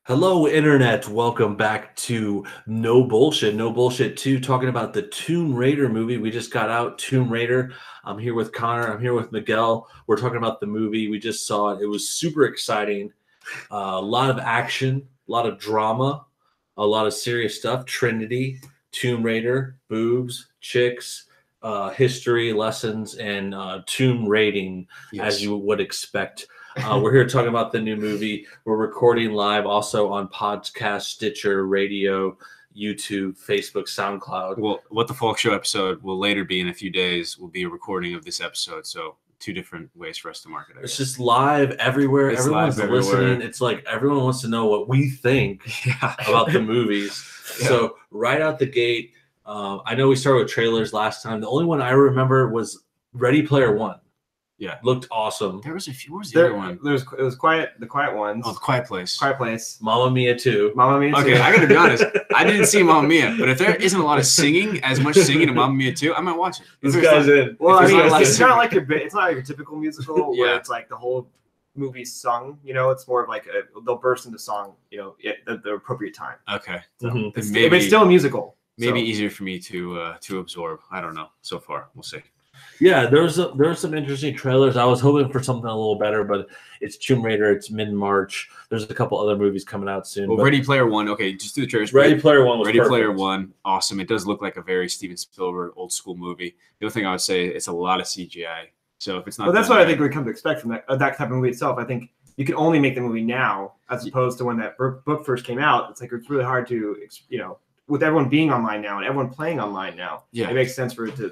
Hello, Internet. Welcome back to No Bullshit. No Bullshit 2, talking about the Tomb Raider movie. We just got out, Tomb Raider. I'm here with Connor. I'm here with Miguel. We're talking about the movie. We just saw it. It was super exciting. A lot of action, a lot of drama, a lot of serious stuff. Trinity, Tomb Raider, boobs, chicks, history lessons, and tomb raiding, as you would expect. We're here talking about the new movie. We're recording live also on podcast, Stitcher, radio, YouTube, Facebook, SoundCloud. Well, What the Folk Show episode will later be in a few days. Will be a recording of this episode. So two different ways for us to market it. It's just live everywhere. Everyone's listening. It's like everyone wants to know what we think about the movies. Yeah. So right out the gate, I know we started with trailers last time. The only one I remember was Ready Player One. Yeah, looked awesome. There was a few. What was the other one? It was quiet. The Quiet Ones. Oh, The Quiet Place. Quiet Place. Mamma Mia 2. Mamma Mia 2. Okay, I gotta be honest. I didn't see Mamma Mia, but if there isn't a lot of singing, as much singing in Mamma Mia 2, I might watch it. This guy's in. Well, I mean, it's not like your typical musical where it's like the whole movie's sung. You know, it's more of like they'll burst into song. You know, at the appropriate time. Okay. So maybe it's still a musical. Maybe easier for me to absorb. I don't know. So far, we'll see. Yeah, there were some interesting trailers. I was hoping for something a little better, but it's Tomb Raider. It's mid-March. There's a couple other movies coming out soon. Well, Ready Player One. Okay, just do the trailers. Ready Player One was Ready Player One. Awesome. It does look like a very Steven Spielberg old school movie. The other thing I would say, it's a lot of CGI. So if it's not, well, that's what I think we come to expect from that type of movie itself. I think you can only make the movie now, as opposed to when that book first came out. It's like it's really hard to, with everyone being online now and everyone playing online now, it makes sense for it to,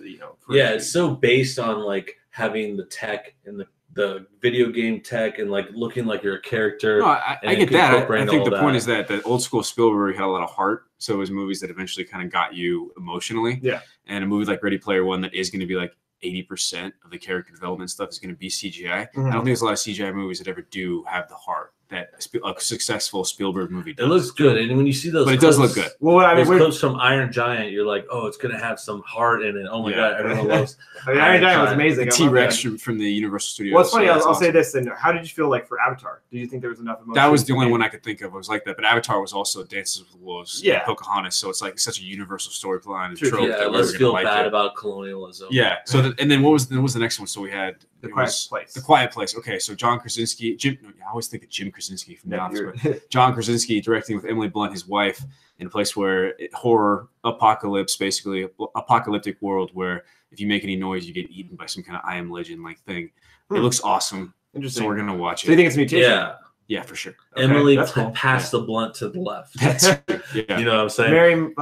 it's so based on like having the tech and the video game tech and like looking like you're a character. No, I get that. I think the point is that the old school Spielberg had a lot of heart. So it was movies that eventually kind of got you emotionally. Yeah. And a movie like Ready Player One that is going to be like 80% of the character development stuff is going to be CGI. I don't think there's a lot of CGI movies that ever do have the heart that a successful Spielberg movie does. It looks good, and when you see those, but it does look good. Well, I mean, clips from Iron Giant, you're like, oh, it's gonna have some heart in it. Oh my god, everyone loves. Iron Giant was amazing. The T-Rex from the Universal Studios. Well, it's funny. I'll say this. Then, how did you feel like for Avatar? Do you think there was enough emotion? That was the only one I could think of. It was like that, but Avatar was also Dances with Wolves. Yeah, Pocahontas. So it's like such a universal storyline and trope. Yeah, let's feel bad about colonialism. Yeah. So and then what was the next one? So we had The Quiet Place. The Quiet Place. Okay, so John Krasinski. I always think of Jim Krasinski from The Office. John Krasinski directing with Emily Blunt, his wife, in a place where horror apocalypse, basically apocalyptic world where if you make any noise, you get eaten by some kind of I Am Legend like thing. It looks awesome. Interesting. So we're gonna watch it. So you think it's mutation? Yeah, for sure. Okay, Emily passed the blunt to the left. That's you know what I'm saying? Mary,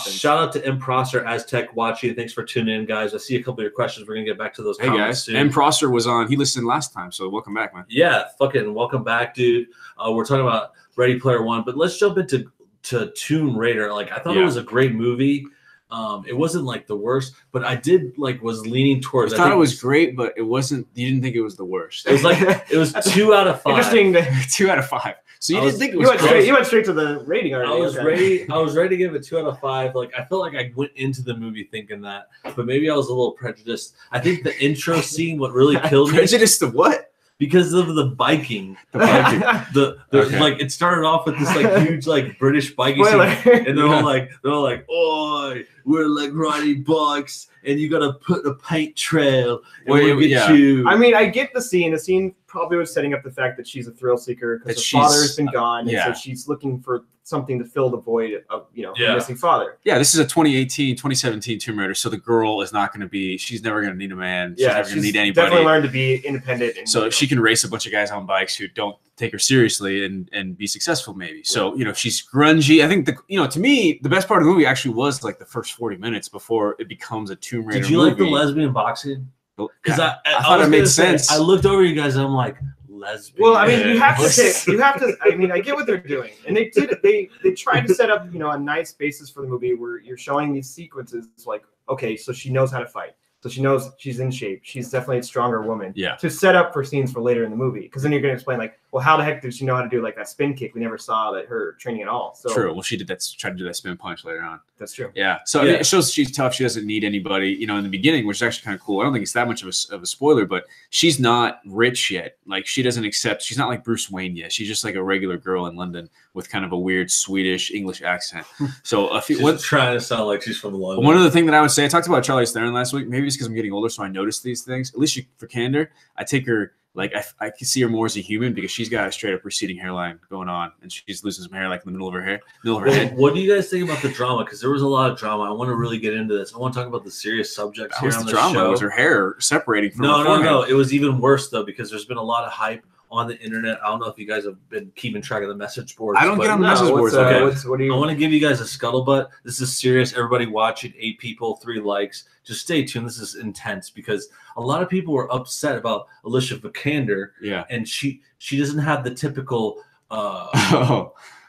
shout out to M. Prosser, Aztec watching. Thanks for tuning in, guys. I see a couple of your questions. We're gonna get back to those. Hey guys, soon. M. Prosser was on. He listened last time, so welcome back, man. Yeah, fucking welcome back, dude. We're talking about Ready Player One, but let's jump into Tomb Raider. Like, I thought it was a great movie. It wasn't like the worst, but I did was leaning towards. I thought it was great, but it wasn't. You didn't think it was the worst. It was like it was 2 out of 5. Interesting. 2 out of 5. So you didn't think it was you went straight to the rating already. I was ready to give it 2 out of 5. Like, I felt like I went into the movie thinking that, but maybe I was a little prejudiced. I think the intro scene, what really killed me. Prejudiced to what? Because of the biking. Like it started off with this like huge like British biking scene, and they're all like, "Oi, we're like riding bikes, and you gotta put a paint trail, and we'll get you." I mean, I get the scene. The scene probably was setting up the fact that she's a thrill seeker because her father has been gone, and so she's looking for something to fill the void of her missing father. Yeah, this is a 2018, 2017 Tomb Raider, so the girl is not going to be. She's never going to need a man. She's never going to need anybody. Definitely learned to be independent. And, so she can race a bunch of guys on bikes who don't take her seriously and be successful maybe. So she's grungy. I think to me the best part of the movie actually was like the first 40 minutes before it becomes a Tomb Raider. Did you like the lesbian boxing? Because I thought it made sense. I looked over you guys and I'm like, lesbian. Well, I mean, you have to. I mean, I get what they're doing, and they did. They tried to set up a nice basis for the movie where you're showing these sequences like, okay, so she knows how to fight. So she knows she's in shape. She's definitely a stronger woman. Yeah. To set up for scenes for later in the movie, because then you're going to explain like, well, how the heck did she know how to do like that spin kick? We never saw that her training at all. So true. Well, she did that. Tried to do that spin punch later on. That's true. Yeah. So I mean, it shows she's tough. She doesn't need anybody. You know, in the beginning, which is actually kind of cool. I don't think it's that much of a spoiler, but she's not rich yet. Like she doesn't accept. She's not like Bruce Wayne yet. She's just like a regular girl in London with kind of a weird Swedish English accent. So she's trying to sound like she's from London. One other thing that I would say, I talked about Charlize Theron last week. Maybe it's because I'm getting older, so I notice these things. At least for candor, I take her. Like I can see her more as a human because she's got a straight up receding hairline going on, and she's losing some hair like in the middle of her head. What do you guys think about the drama? Because there was a lot of drama. I want to really get into this. I want to talk about the serious subjects here on the drama. Show. It was her hair separating from her forehead. No. It was even worse though because there's been a lot of hype on the internet. I don't know if you guys have been keeping track of the message boards. I don't get on the message boards. Okay. I want to give you guys a scuttlebutt. This is serious. Everybody watch it. 8 people, 3 likes. Just stay tuned. This is intense because a lot of people were upset about Alicia Vikander. Yeah. And she doesn't have the typical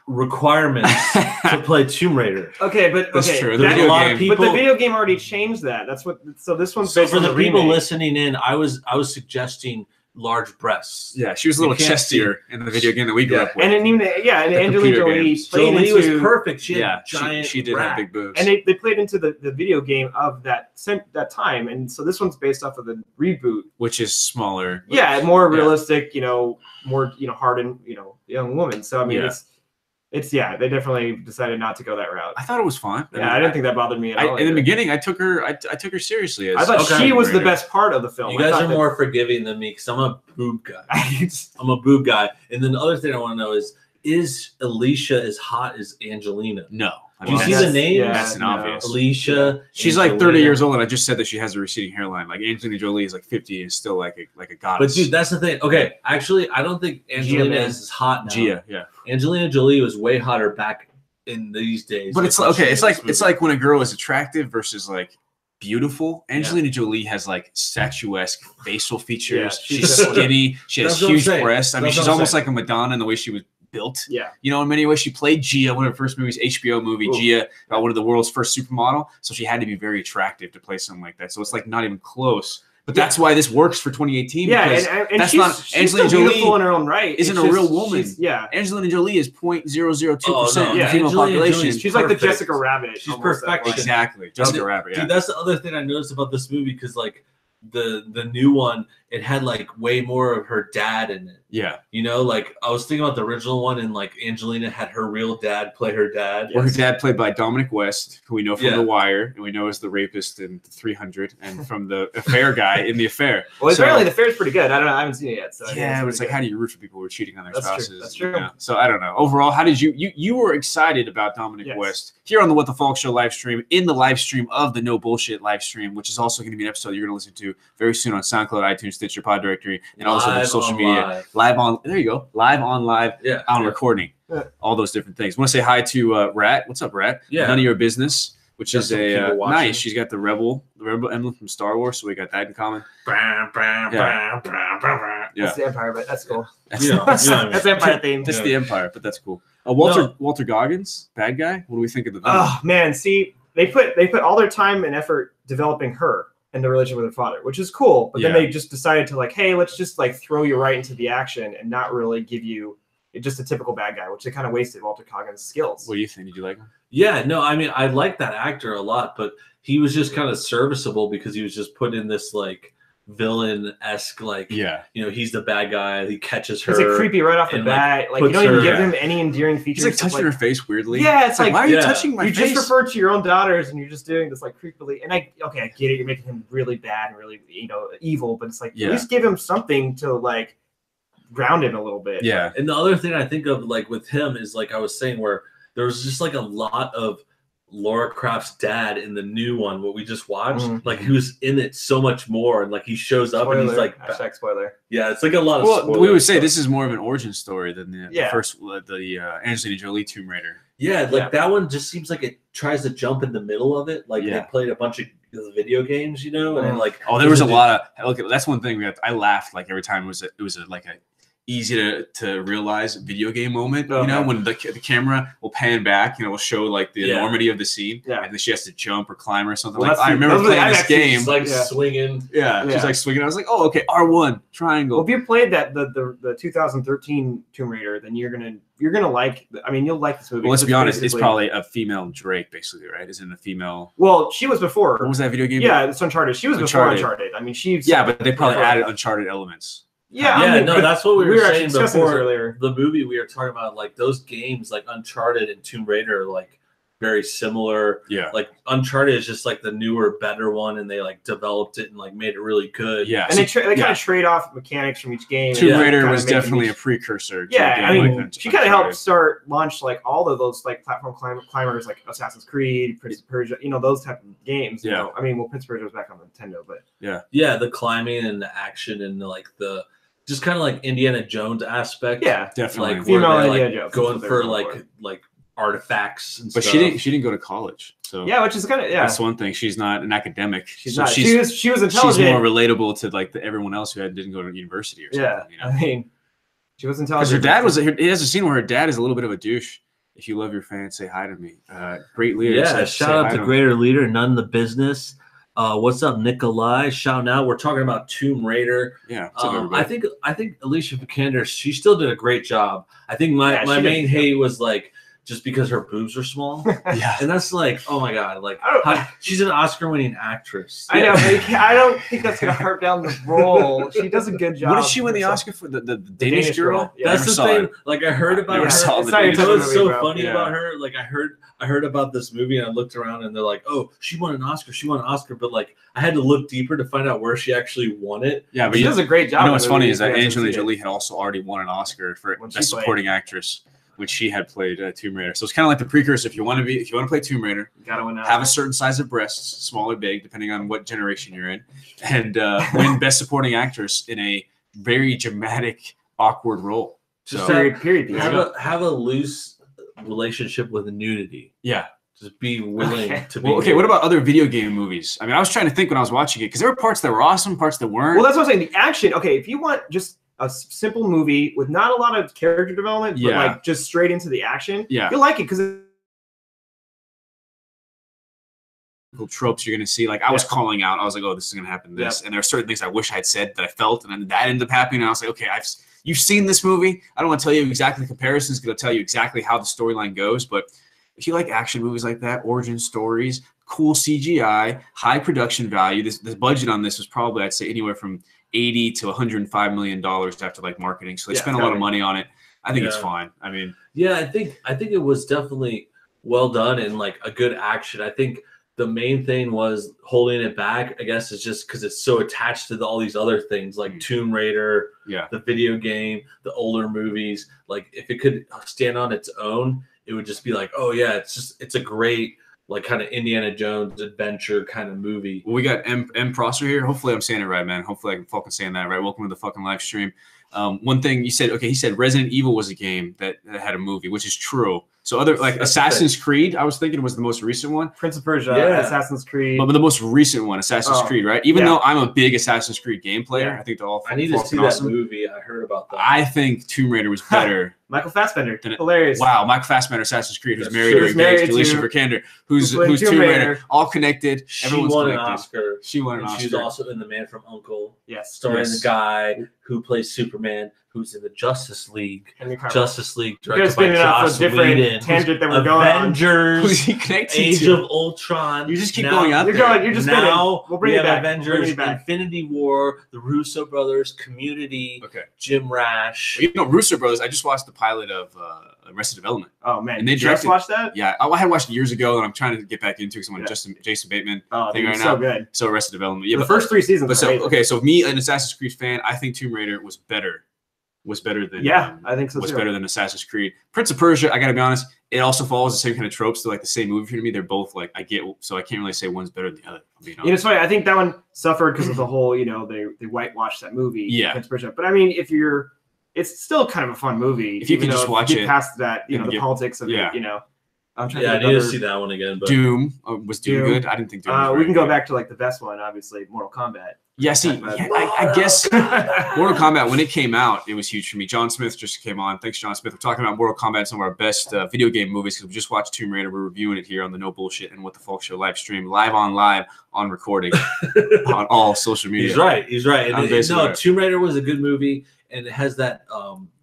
requirements to play Tomb Raider. Okay, but that's true. But the video game already changed that. That's what. So this one's so for the people listening in, I was suggesting large breasts. Yeah, she was a little chestier in the video game that we grew up with. And even and Angelina Jolie played into. Was perfect. She had giant. She did have big boobs. And they played into the video game of that time, and so this one's based off of the reboot, which is smaller. Yeah, more realistic. More hardened. Young woman. So I mean, it's they definitely decided not to go that route. I thought it was fine. I didn't think that bothered me at all. In the beginning, I took her seriously. I thought she was the best part of the film. You guys are more forgiving than me because I'm a boob guy. I'm a boob guy. And then the other thing I want to know is Alicia as hot as Angelina? No. Do you see the names? Yeah, that's obvious. Alicia. She's like 30 years old, and I just said that she has a receding hairline. Like Angelina Jolie is like 50 and still like a goddess. But dude, that's the thing. Okay, actually, I don't think Angelina is as hot now. Gia, yeah. Angelina Jolie was way hotter back in these days. But it's okay. It's like when a girl is attractive versus like beautiful. Angelina Jolie has like statuesque facial features. Yeah, she's skinny. She has huge breasts. I mean, she's almost like a Madonna in the way she was built. Yeah. In many ways, she played Gia, one of her first movies, HBO movie, Gia, about one of the world's first supermodel. So she had to be very attractive to play something like that. So it's like not even close. But that's why this works for 2018. Yeah, and that's she's Angelina Jolie beautiful in her own right. Isn't a real woman. Angelina Jolie is 0.002% of the female population. She's like the Jessica Rabbit. She's perfection. Exactly. Jessica Rabbit, Dude, that's the other thing I noticed about this movie because like the new one, it had like way more of her dad in it. Yeah. Like I was thinking about the original one and like Angelina had her real dad play her dad. Or her dad played by Dominic West, who we know from The Wire, and we know is the rapist in 300, and from the Affair guy in The Affair. Well, apparently The Affair is pretty good. I haven't seen it yet. So but it's like, how do you root for people who are cheating on their spouses? That's true. So I don't know. Overall, how did you were excited about Dominic West here on the What the Falk Show live stream, in the live stream of the No Bullshit live stream, which is also going to be an episode you're going to listen to very soon on SoundCloud, iTunes, Stitcher, Pod Directory, and also the social media. Live on recording. Yeah. All those different things. I want to say hi to Rat. What's up, Rat? Yeah. None of Your Business, which is a nice. She's got the rebel emblem from Star Wars, so we got that in common. That's the Empire, but that's cool. That's the Empire theme. That's the Empire, but that's cool. Walter Goggins, bad guy. What do we think of the villain? Oh man, see, they put all their time and effort developing her and the relationship with her father, which is cool. But then they just decided to like, hey, let's just like throw you right into the action and not really give you just a typical bad guy, which they kind of wasted Walter Goggins' skills. What do you think? Did you like him? Yeah, no, I mean, I like that actor a lot, but he was just kind of serviceable because he was just put in this like villain-esque, like, he's the bad guy. He catches her. It's like creepy right off the bat. Like you don't even give him any endearing features. He's like touching her face weirdly. Yeah, it's like why are you touching my face? You just referred to your own daughters, and you're just doing this like creepily. And I get it. You're making him really bad and really evil, but it's like at least give him something to like ground him a little bit. Yeah. And the other thing I think of like with him is like I was saying where there was just like a lot of Laura Croft's dad in the new one, what we just watched, like he was in it so much more, and like he shows up and he's like, spoiler. Yeah, it's like a lot of. Well, we would say this is more of an origin story than the first, the Angelina Jolie Tomb Raider. Yeah, like that one just seems like it tries to jump in the middle of it. Like they played a bunch of video games, and then like there was a lot of. Look, that's one thing I laughed like every time it was like a easy to realize video game moment, you know, when the camera will pan back, will show like the enormity of the scene, and then she has to jump or climb or something. Like I remember playing this game, like swinging. She's like swinging. I was like, oh, okay, R1 triangle. Well, if you played the 2013 Tomb Raider, then you're gonna like. I mean, you'll like this movie. Well, let's be honest, it's probably a female Drake, basically, right? Isn't it a female? Well, she was before. What was that video game? Yeah, it's Uncharted. She was before Uncharted. I mean, she's but they probably added Uncharted elements. Yeah, I mean, no, that's what we were saying before earlier. The movie we were talking about, like those games, like Uncharted and Tomb Raider, are like very similar. Yeah, like Uncharted is just like the newer, better one, and they like developed it and like made it really good. Yeah, and they kind of trade off mechanics from each game. Tomb Raider was definitely a precursor. To I mean, she kind of helped launch like all of those like platform climbers, like Assassin's Creed, Prince of Persia, those type of games. You know? I mean, Prince of Persia was back on Nintendo, but the climbing and the action and the just kind of like Indiana Jones aspect. Yeah, definitely. Like female Indiana Jones going for like artifacts and stuff. But she didn't go to college. So which is kind of that's one thing. She's not an academic. She was intelligent. She's more relatable to like everyone else who didn't go to university or something. Yeah, I mean, she was intelligent. Because her dad it has a scene where her dad is a little bit of a douche. If you love your fans, say hi to me. Great leader. Yeah, shout out to greater leader, none the business. What's up, Nikolai? Shouting out. We're talking about Tomb Raider. Yeah, I think Alicia Vikander, she still did a great job. I think my main hate was like just because her boobs are small. And that's like, oh my god, like she's an Oscar-winning actress. I know, but I don't think that's gonna hurt down the role. She does a good job. What did she win the Oscar for? The Danish girl? Yeah. That's the thing. Like I heard about her. It's so funny about her. Like I heard about this movie and I looked around and they're like, oh, she won an Oscar. She won an Oscar. But like I had to look deeper to find out where she actually won it. Yeah, but she does a great job. You know what's funny is that Angelina Jolie had also already won an Oscar for Best Supporting Actress, when she had played Tomb Raider. So it's kind of like the precursor. If you want to play Tomb Raider, you gotta win have a certain size of breasts, small or big, depending on what generation you're in, and win Best Supporting Actress in a very dramatic, awkward role. Just have a loose relationship with nudity. Yeah. Just be willing to be. Well, okay, what about other video game movies? I mean, I was trying to think when I was watching it because there were parts that were awesome, parts that weren't. Well, that's what I'm saying. The action. Okay, if you want just a simple movie with not a lot of character development, but like just straight into the action, you'll like it because tropes you're gonna see. Like I was calling out, I was like, "Oh, this is gonna happen." And there are certain things I wish I had said that I felt, and then that ended up happening. And I was like, "Okay, you've seen this movie. I don't want to tell you exactly the comparisons. Going to tell you exactly how the storyline goes, but." If you like action movies like that, origin stories, cool CGI, high production value, the budget on this was probably, I'd say, anywhere from $80 to $105 million after like marketing. So they spent a lot of money on it. I think it's fine. I mean, I think it was definitely well done and like a good action. I think the main thing was holding it back, I guess, is just because it's so attached to all these other things like Tomb Raider, the video game, the older movies. Like if it could stand on its own, it would just be like, oh yeah, it's a great like kind of Indiana Jones adventure kind of movie. Well, we got M Prosser here. Hopefully I'm saying it right, man. Hopefully I can fucking saying that right. Welcome to the fucking live stream. One thing you said, he said Resident Evil was a game that had a movie, which is true. So other like Assassin's Creed, I was thinking was the most recent one. Prince of Persia, Assassin's Creed. But the most recent one, Assassin's Creed, right? Even though I'm a big Assassin's Creed game player, I think they're all I need to see that movie. I heard about that. I think Tomb Raider was better. Michael Fassbender, hilarious. Wow, Michael Fassbender, Assassin's Creed, who's married to Alicia Vikander, who's Tomb Raider, all connected. Everyone's won connected. An Oscar. She won an Oscar. She's also in The Man from U.N.C.L.E. Starring the guy who plays Superman, who's in the Justice League. Justice League, directed by Joss Whedon. Tangent that we're going Avengers, who's he connected Age to? of Ultron. You just keep going out there. You're just now we'll bring it back. Avengers, Infinity War, the Russo brothers, Community, Jim Rash. You know, Russo brothers. I just watched the pilot of Arrested Development. Oh man, and they just watched that? Yeah, I had watched it years ago, and I'm trying to get back into it because I'm on Jason Bateman thing right now. Good. So Arrested Development. Yeah, the first 3 seasons. But so me, an Assassin's Creed fan, I think Tomb Raider was better than I think so. Was better than Assassin's Creed. Prince of Persia, I gotta be honest, it also follows the same kind of tropes. They're like the same movie to me. They're both like I can't really say one's better than the other. It's funny. I think that one suffered because of the whole, they whitewashed that movie. Yeah. Prince of Persia. But I mean, it's still kind of a fun movie. If you can just watch it past that, the politics of it. I'm trying I need to see that one again. But Doom was Doom good? I didn't think Doom was we can go back to like the best one, obviously, Mortal Kombat. Yeah, see, I guess Mortal Kombat, when it came out, it was huge for me. John Smith just came on. Thanks, John Smith. We're talking about Mortal Kombat, some of our best video game movies, because we just watched Tomb Raider. We're reviewing it here on the No Bullshit and What the Folk Show live stream, live on recording on all social media. He's right. And Tomb Raider was a good movie, and it has that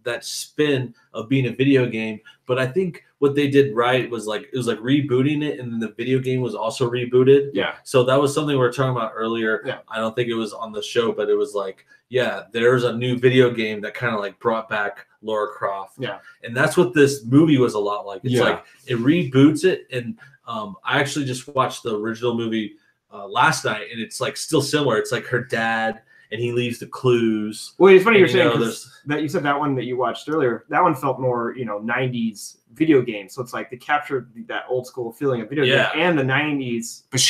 that spin of being a video game. But I think what they did right was like it was like rebooting it, and then the video game was also rebooted. Yeah. So that was something we were talking about earlier. Yeah. I don't think it was on the show, but it was like, yeah, there's a new video game that kind of like brought back Lara Croft. Yeah. And that's what this movie was a lot like. It's like it reboots it, and I actually just watched the original movie last night, and it's like still similar. It's like her dad, and he leaves the clues. Well, it's funny you're saying that you said that one that you watched earlier. That one felt more, 90s video game. So it's like they captured that old school feeling of video game and the 90s. But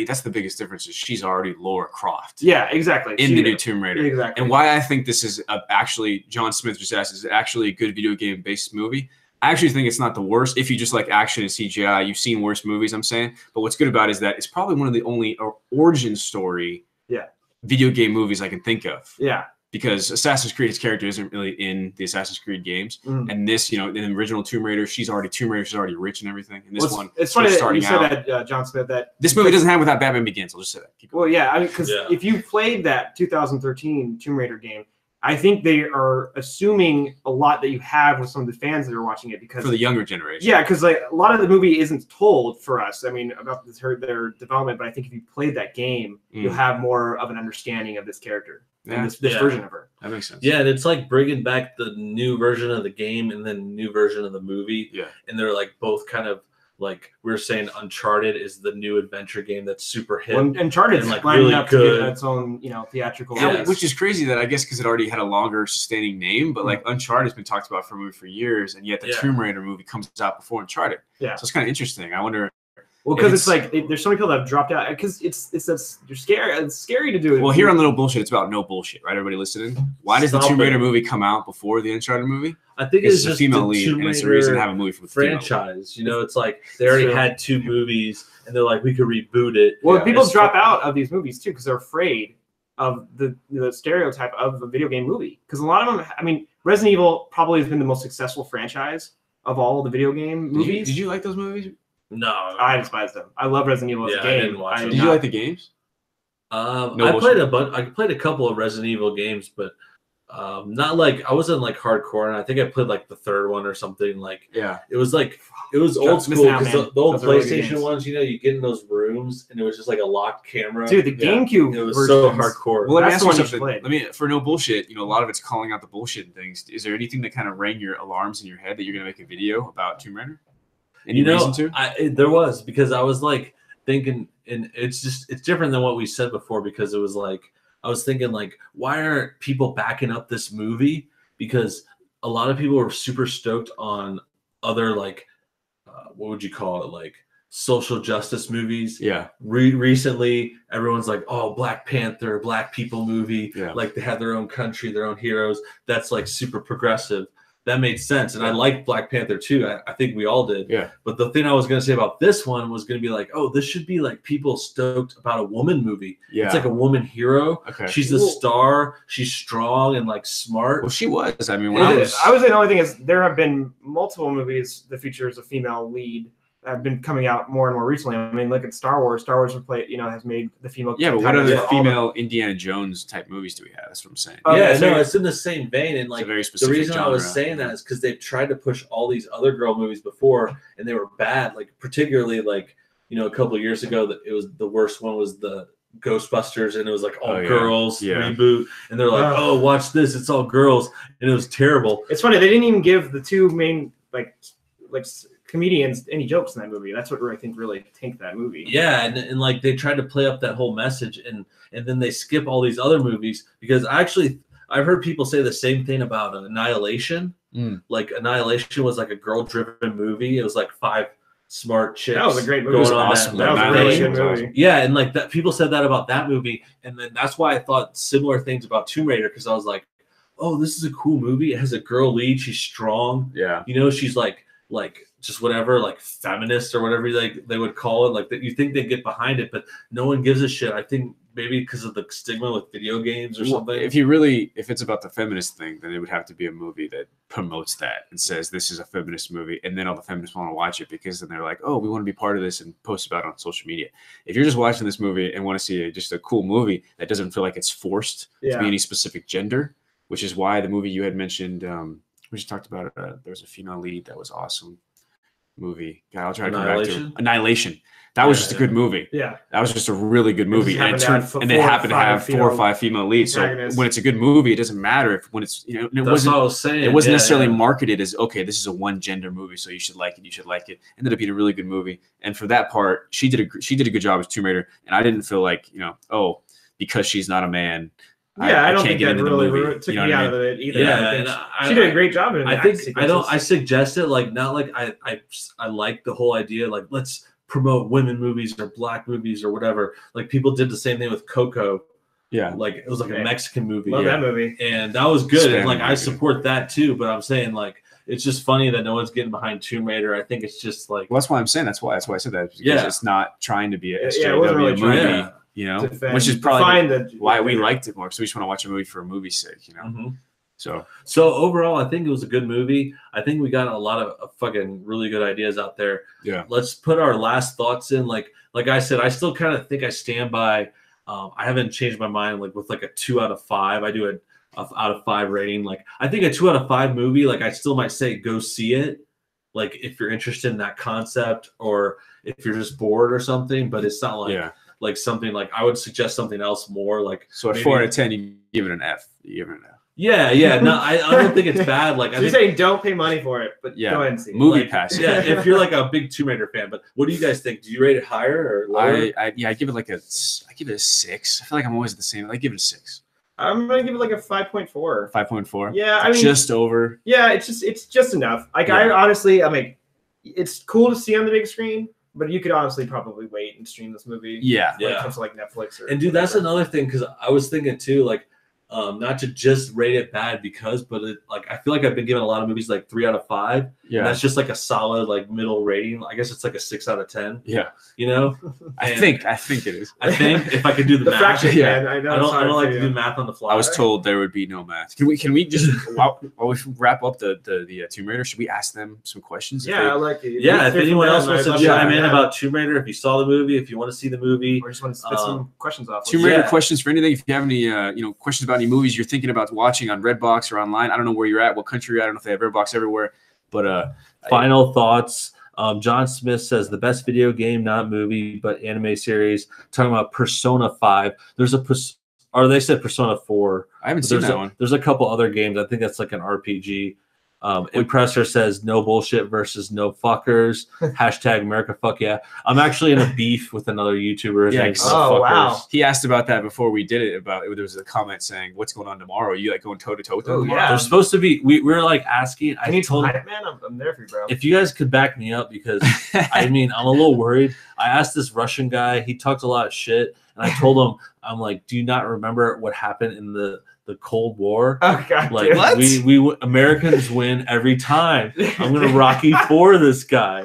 that's the biggest difference is she's already Lara Croft. Yeah, exactly. In the new Tomb Raider. Exactly. And why I think this is actually, John Smith just asked, is it actually a good video game based movie? I actually think it's not the worst if you just like action and CGI. You've seen worse movies, I'm saying. But what's good about it is that it's probably one of the only origin story video game movies I can think of. Yeah. Because Assassin's Creed's character isn't really in the Assassin's Creed games. And this, in the original Tomb Raider, she's already rich and everything. And this one, it's funny that you said that, John Smith, that this movie doesn't have without Batman Begins. I'll just say that. Well, yeah, I mean, because if you played that 2013 Tomb Raider game, I think they are assuming a lot that you have with some of the fans that are watching it, because for the younger generation. Yeah, because like a lot of the movie isn't told for us. I mean, about their development, but I think if you played that game, you'll have more of an understanding of this character. And this version of her. That makes sense. Yeah, and it's like bringing back the new version of the game and then new version of the movie. Yeah. And they're like both kind of like we were saying, Uncharted is the new adventure game that's super hit. Well, Uncharted is like really up good. To get its own, theatrical. Yeah, which is crazy that I guess because it already had a longer sustaining name, but like Uncharted has been talked about for a movie for years, and yet the Tomb Raider movie comes out before Uncharted. Yeah. So it's kind of interesting. I wonder. Well, because it's like there's so many people that have dropped out because you're scary. It's scary to do it. Well, here on Little Bullshit, it's about no bullshit, right? Everybody listening. Why does the Tomb Raider movie come out before the Uncharted movie? I think it's just a female lead, and it's a reason to have a movie for the franchise. It's like they already had two movies, and they're like, we could reboot it. Well, people drop out of these movies too because they're afraid of the stereotype of a video game movie. Because a lot of them, I mean, Resident Evil probably has been the most successful franchise of all the video game movies. Did you like those movies? No, I despise them. I love Resident Evil as a game. I didn't watch them. Did you like the games? I played a couple of Resident Evil games, but not like I wasn't like hardcore. And I think I played like the third one or something. Like it was old school because the old PlayStation ones. You get in those rooms and it was just like a locked camera. Dude, the GameCube. It was so hardcore. Well, that's the one you played. Let me for no bullshit. A lot of it's calling out the bullshit and things. Is there anything that kind of rang your alarms in your head that you're gonna make a video about Tomb Raider? Any reason to? There was, because I was like thinking, and it's different than what we said before, because it was like I was thinking like, why aren't people backing up this movie? Because a lot of people were super stoked on other like what would you call it, like social justice movies. Yeah. Recently, everyone's like, oh, Black Panther, Black people movie. Yeah. Like they have their own country, their own heroes. That's like super progressive. That made sense. And I liked Black Panther too. I think we all did. Yeah. But the thing I was going to say about this one was going to be like, oh, this should be like people stoked about a woman movie. Yeah. It's like a woman hero. Okay. She's the star. She's strong and like smart. Well, she was. I mean, I would say the only thing is there have been multiple movies that features a female lead have been coming out more and more recently. I mean, look at Star Wars. Star Wars has made the female. Yeah, but what other female Indiana Jones type movies do we have? That's what I'm saying. It's in the same vein. And like very specific the reason genre. I was saying that is because they've tried to push all these other girl movies before, and they were bad. Like particularly like a couple of years ago, that it was the worst one was the Ghostbusters, and it was like all girls reboot, and they're like, oh, watch this, it's all girls, and it was terrible. It's funny they didn't even give the two main like comedians any jokes in that movie. That's what I think really tanked that movie. Yeah, and like they tried to play up that whole message, and then they skip all these other movies, because I've heard people say the same thing about Annihilation. Like Annihilation was like a girl-driven movie. It was like 5 smart chicks. That was a great movie. Going on awesome. That was a really good movie. Yeah, and like that, people said that about that movie, and then that's why I thought similar things about Tomb Raider, because I was like, oh, this is a cool movie. It has a girl lead. She's strong. Yeah. She's like just whatever, like feminist or whatever they would call it. Like that, you think they get behind it, but no one gives a shit. I think maybe because of the stigma with video games or something. If it's about the feminist thing, then it would have to be a movie that promotes that and says this is a feminist movie, and then all the feminists want to watch it because then they're like, oh, we want to be part of this and post about it on social media. If you're just watching this movie and want to see just a cool movie that doesn't feel like it's forced to be any specific gender, which is why the movie you had mentioned, we just talked about there was a female lead that was awesome movie. God, I'll try to come back to Annihilation. That was just a good movie. Yeah, that was just a really good movie, and they happen to have 4 or 5 female leads. So when it's a good movie, it doesn't matter if when it's it wasn't necessarily marketed as okay, this is a one gender movie, so you should like it. You should like it. Ended up being a really good movie, and for that part, she did a good job as Tomb Raider, and I didn't feel like because she's not a man. Yeah, I don't think that really took me out of it either. Yeah, she did a great job in it. I suggest it not like I like the whole idea like let's promote women movies or black movies or whatever. Like people did the same thing with Coco. Yeah, like it was like a Mexican movie. Love that movie, and that was good. And like I support that too. But I'm saying like it's just funny that no one's getting behind Tomb Raider. I think it's just like that's why I'm saying that's why I said that because it's not trying to be a SJW movie. Which is probably why we liked it more. So we just want to watch a movie for a movie's sake, So overall, I think it was a good movie. I think we got a lot of fucking really good ideas out there. Yeah. Let's put our last thoughts in. Like I said, I still kind of think I stand by. I haven't changed my mind. Like with like a 2 out of 5, I do a out of 5 rating. Like I think a 2 out of 5 movie. Like I still might say go see it. Like if you're interested in that concept or if you're just bored or something. But it's not like like something like I would suggest something else more like so at 4 out of 10 you give it an F. You give it an F. Yeah. No, I don't think it's bad. Like you're saying don't pay money for it, but go ahead and see movie pass. Yeah, if you're like a big Tomb Raider fan. But what do you guys think? Do you rate it higher or lower? I give it a 6. I feel like I'm always the same. I give it a 6. I'm gonna give it like a 5.4. 5.4. Yeah, I mean just over. Yeah, it's just enough. Like I honestly, it's cool to see on the big screen. But you could honestly probably wait and stream this movie. Yeah. When it comes to like Netflix or. And dude, that's another thing because I was thinking too, like, not to just rate it bad but I feel like I've been given a lot of movies like 3 out of 5. Yeah. And that's just like a solid like middle rating. I guess it's like a 6 out of 10. Yeah. I think it is. I think if I could do the math. Fraction, man, I don't like to do math on the fly. I was told there would be no math. Can we just while we wrap up the Tomb Raider, should we ask them some questions? Yeah, I like it. Yeah, if anyone else wants to chime in about Tomb Raider, if you saw the movie, if you want to see the movie, or just want to spit some questions off. Tomb Raider questions for anything. If you have any questions about any movies you're thinking about watching on Redbox or online, I don't know where you're at, what country you're at. I don't know if they have Redbox everywhere, but final thoughts. John Smith says the best video game, not movie, but anime series. Talking about Persona 5. They said Persona 4. I haven't seen that one. There's a couple other games. I think that's like an RPG. Impressor says no bullshit versus no fuckers. Hashtag America fuck yeah. I'm actually in a beef with another YouTuber. Yeah. Wow. He asked about that before we did it. There was a comment saying, "What's going on tomorrow? Are you like going toe to toe tomorrow?" Yeah. They're supposed to be. We're like asking. I told him, man, I'm there for you, bro. If you guys could back me up, because I'm a little worried. I asked this Russian guy. He talked a lot of shit, and I told him, I'm like, do you not remember what happened in the Cold War? Oh God! Like what? we Americans win every time. I'm gonna Rocky for this guy.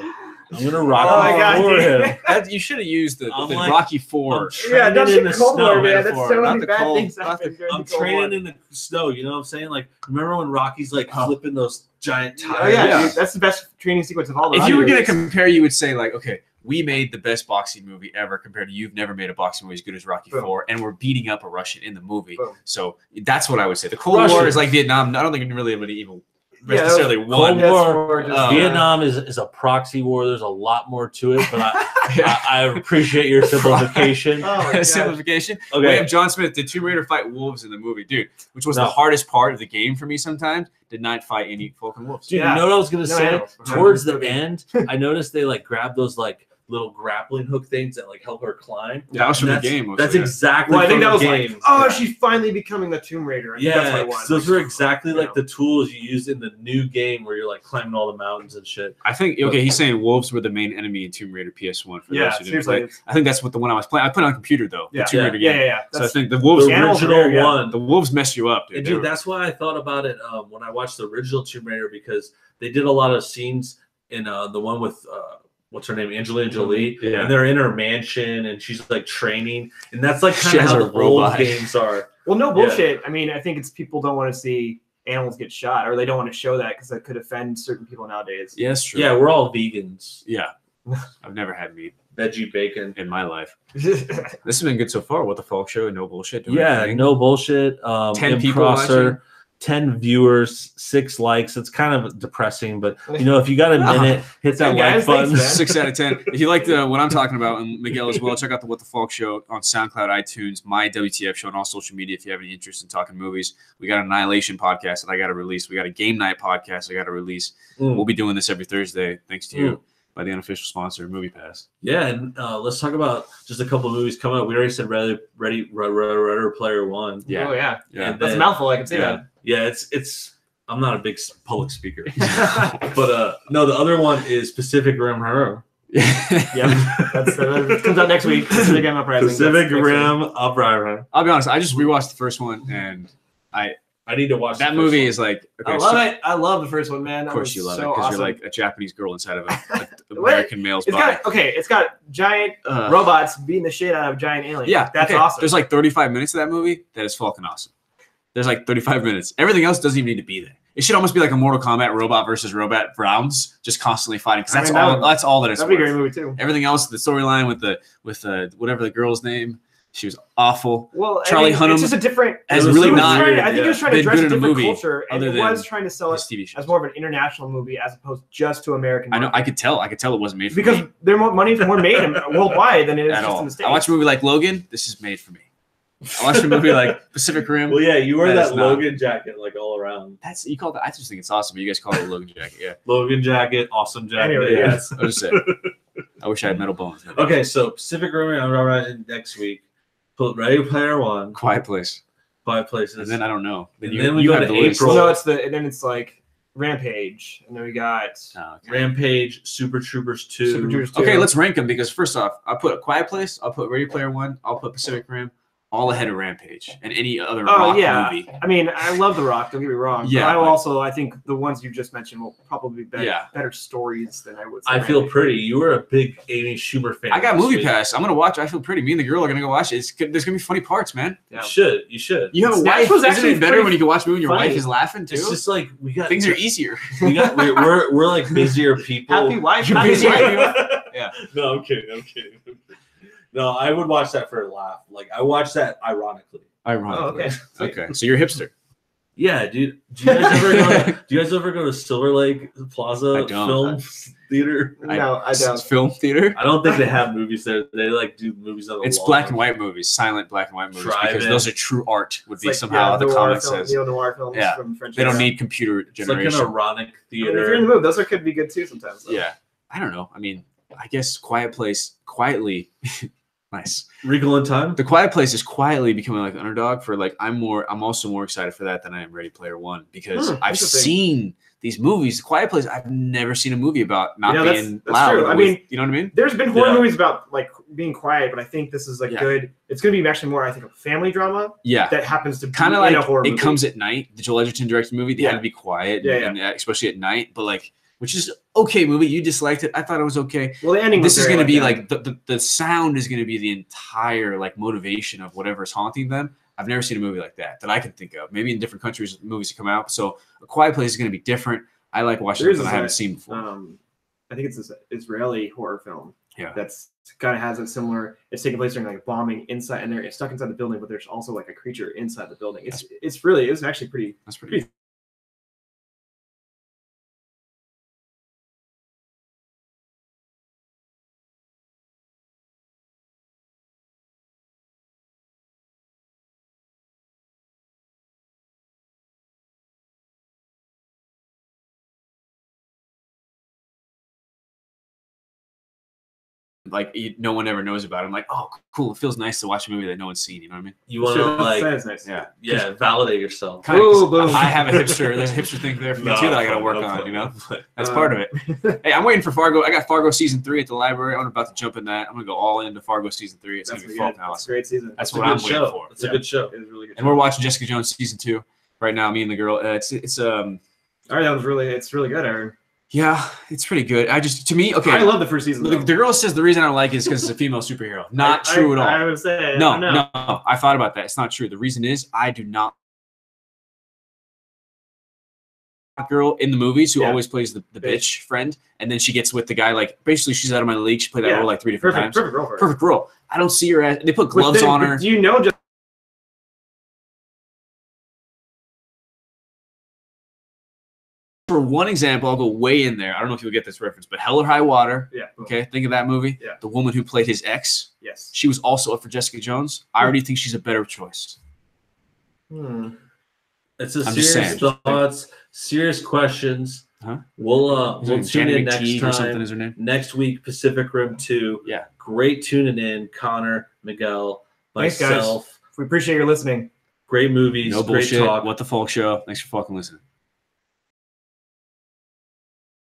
I'm gonna Rocky for him. You should have used the Rocky 4. Yeah, that's the Cold War, man. That's so many bad things happen. I'm training in the snow. You know what I'm saying? Like, remember when Rocky's like flipping those giant tires? Oh yeah, dude, that's the best training sequence of all. If you were gonna compare, you would say like, okay, we made the best boxing movie ever compared to you've never made a boxing movie as good as Rocky 4, and we're beating up a Russian in the movie. So that's what I would say. The Cold War is like Vietnam. I don't think really anybody even necessarily won. Vietnam is a proxy war. There's a lot more to it, but I appreciate your simplification. Simplification. Okay. We have John Smith. Did Tomb Raider fight wolves in the movie, dude? Which was the hardest part of the game for me. Sometimes did not fight any fucking wolves. Dude, you know what I was gonna say? Towards the end, I noticed they like grabbed those like little grappling hook things that like help her climb. Yeah, that was from the game. That's exactly. Well, I think that was game. Like, oh, she's finally becoming the Tomb Raider. Yeah, those were exactly like the tools you used in the new game where you're like climbing all the mountains and shit. I think he's saying wolves were the main enemy in Tomb Raider PS1. For those who didn't play. I think that's what the one I was playing. I put it on computer though. Yeah, the Tomb Raider game. Yeah. So I think the wolves, the original one, the wolves mess you up, dude. Dude, that's why I thought about it when I watched the original Tomb Raider, because they did a lot of scenes in the one with what's her name, Angelina Jolie, and they're in her mansion, and she's like training, and that's like kind of how the old games are. Well, no bullshit. I mean, I think it's people don't want to see animals get shot, or they don't want to show that because that could offend certain people nowadays. Yeah, that's true. Yeah, we're all vegans. Yeah, I've never had meat, veggie bacon in my life. This has been good so far. What the Folk Show, no bullshit. No bullshit. 10 people watching. 10 viewers, 6 likes. It's kind of depressing, but you know, if you got a minute, hit that like button. 6 out of 10. If you like what I'm talking about, and Miguel as well, check out the What the Folk Show on SoundCloud, iTunes, my WTF Show, and all social media. If you have any interest in talking movies, we got an Annihilation podcast that I got to release. We got a Game Night podcast I got to release. We'll be doing this every Thursday, thanks to you. By the unofficial sponsor, Movie Pass. Yeah, and let's talk about just a couple of movies coming up. We already said Ready Player One. Yeah. Oh yeah. And that's a mouthful. I can see that. Yeah, it's. I'm not a big public speaker, but no, the other one is Pacific Rim Horror. That comes out next week. Pacific Rim Uprising. Pacific Rim Uprising. I'll be honest. I just rewatched the first one, and I need to watch that movie. Is like I love it. I love the first one, man. Of course you love it because you're like a Japanese girl inside of an American male's body. It's got giant robots beating the shit out of giant aliens. Yeah, that's awesome. There's like 35 minutes of that movie that is fucking awesome. There's like 35 minutes. Everything else doesn't even need to be there. It should almost be like a Mortal Kombat robot versus robot rounds, just constantly fighting. Because that's all that it's. That'd be a great movie too. Everything else, the storyline with whatever the girl's name. She was awful. Well, Charlie Hunnam. It's just a different. I think he was trying to address a different culture, and it was trying to sell it as more of an international movie as opposed just to American. I know. I could tell it wasn't made for me. Because they're more made worldwide than it is just in the States. I watch a movie like Logan. This is made for me. I watched a movie like Pacific Rim. Well, yeah, you wear that Logan jacket like all around. You call that? I just think it's awesome. You guys call it a Logan jacket, yeah. Logan jacket, awesome jacket. Anyway, yes. I was just saying. I wish I had metal bones. Okay, so Pacific Rim, I'm writing next week. Put Ready Player One. Quiet Place. Quiet Places. And then I don't know. Then we go to April. No, it's like Rampage, and then we got Rampage, Super Troopers 2. Okay, let's rank them because first off, I'll put a Quiet Place, I'll put Ready Player One, I'll put Pacific Rim, all ahead of Rampage and any other Rock movie. I mean, I love The Rock. Don't get me wrong. Yeah, but I think the ones you just mentioned will probably be better stories than I would say. I Feel Pretty. You were a big Amy Schumer fan. I got Movie Pass. I'm gonna watch I Feel Pretty. Me and the girl are gonna go watch it. There's gonna be funny parts, man. Yeah. You should. You have a wife. Isn't it better when you can watch a movie and your wife is laughing too? It's just like things are easier. We're like busier people. Happy wife. Yeah. No, I'm kidding. No, I would watch that for a laugh. Like I watched that ironically. Oh, okay. So you're a hipster. Yeah, dude. Do you guys ever go to Silver Lake Plaza Film Theater? No, I don't. Film theater? I don't think they have movies there. They like do movies on the It's black and white movies, silent black and white movies, because those are true art. Would be somehow the comic says. Neo-noir films from French. They don't need computer generation. It's like an ironic theater. I mean, if you're in the mood, those could be good too sometimes. Though. Yeah, I don't know. I mean, I guess Quiet Place quietly. Nice. Wrinkle in Time. The Quiet Place is quietly becoming like the underdog for like I'm also more excited for that than I am Ready Player One because I've seen these movies. The Quiet Place, I've never seen a movie about not being loud. True. I mean, you know what I mean? There's been horror movies about like being quiet, but I think this is like good. It's going to be actually more, I think, a family drama. Yeah. That happens to be kind of like a horror movie. It Comes at Night. The Joel Edgerton directed movie. They had to be quiet, and especially at night. But like. Which is okay movie. You disliked it. I thought it was okay. Well, the ending. This is going to be like the sound is going to be the entire like motivation of whatever's haunting them. I've never seen a movie like that I can think of. Maybe in different countries, movies come out. So A Quiet Place is going to be different. I like watching something I haven't seen before. I think it's this Israeli horror film. Yeah, that's kind of has a similar. It's taking place during like bombing inside, and they're stuck inside the building, but there's also like a creature inside the building. It's actually pretty. That's pretty. Like no one ever knows about it. I'm like, oh, cool. It feels nice to watch a movie that no one's seen. You know what I mean? You want to like, nice. yeah, validate yourself. Boom. I have a hipster. There's a hipster thing there for me too that I got to work on. You know, that's part of it. Hey, I'm waiting for Fargo. I got Fargo season 3 at the library. I'm about to jump in that. I'm gonna go all into Fargo season 3. It's gonna be Fall Palace. It's a great season. That's what I'm waiting for. It's a good show. It is really good. And we're watching Jessica Jones season 2 right now. Me and the girl. It's All right, it's really good, Aaron. Yeah, it's pretty good. To me, okay. I love the first season. The girl says the reason I don't like it is because it's a female superhero. Not true at all. I would say no. I thought about that. It's not true. The reason is I do not girl in the movies who always plays the bitch friend, and then she gets with the guy. Like basically, she's out of my league. She played that role like 3 different times. Perfect girl. I don't see her as they put gloves on her. Do you know just? For one example, I'll go way in there. I don't know if you'll get this reference, but Hell or High Water. Yeah. Okay, think of that movie. Yeah. The woman who played his ex. Yes. She was also up for Jessica Jones. I already think she's a better choice. It's a serious thoughts, serious questions. Huh? We'll tune in next time. Or something is her name. Next week, Pacific Rim 2. Yeah. Great tuning in, Connor, Miguel, myself. Thanks, guys. We appreciate your listening. Great movies. No great bullshit. talk. What the Folk Show. Thanks for fucking listening.